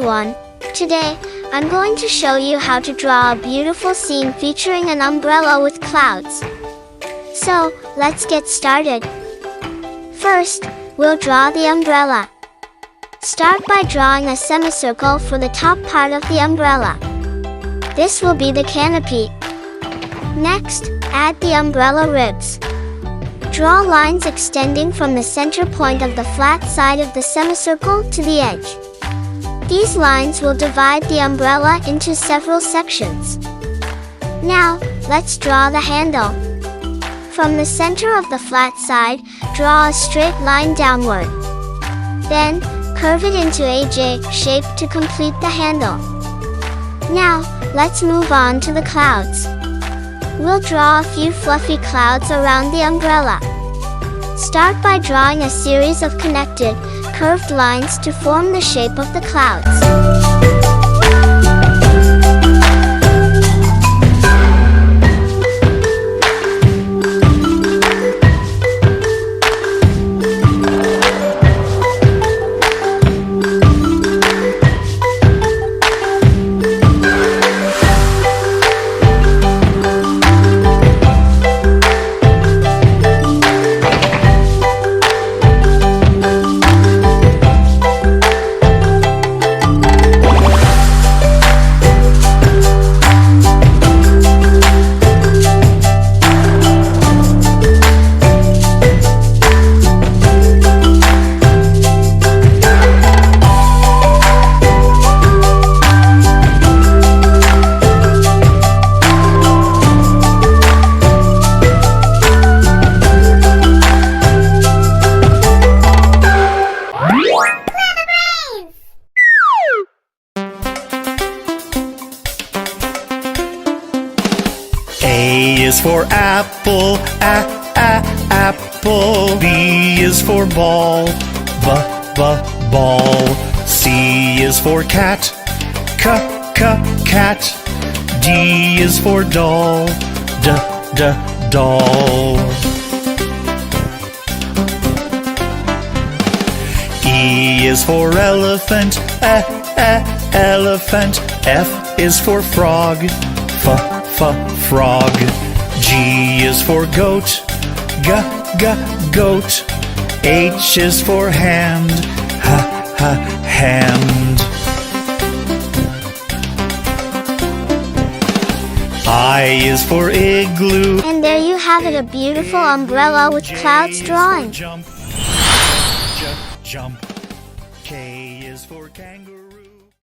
everyone! Today, I'm going to show you how to draw a beautiful scene featuring an umbrella with clouds. So, let's get started. First, we'll draw the umbrella. Start by drawing a semicircle for the top part of the umbrella. This will be the canopy. Next, add the umbrella ribs. Draw lines extending from the center point of the flat side of the semicircle to the edge. These lines will divide the umbrella into several sections. Now, let's draw the handle. From the center of the flat side, draw a straight line downward. Then, curve it into a J shape to complete the handle. Now, let's move on to the clouds. We'll draw a few fluffy clouds around the umbrella. Start by drawing a series of connected, curved lines to form the shape of the clouds. A is for apple, apple. B is for ball, ball. C is for cat, cat. D is for doll, doll. E is for elephant, elephant. F is for frog, frog. G is for goat, goat. H is for hand, hand. I is for igloo. And there you have it, a beautiful umbrella with clouds drawn. Jump. K is for kangaroo.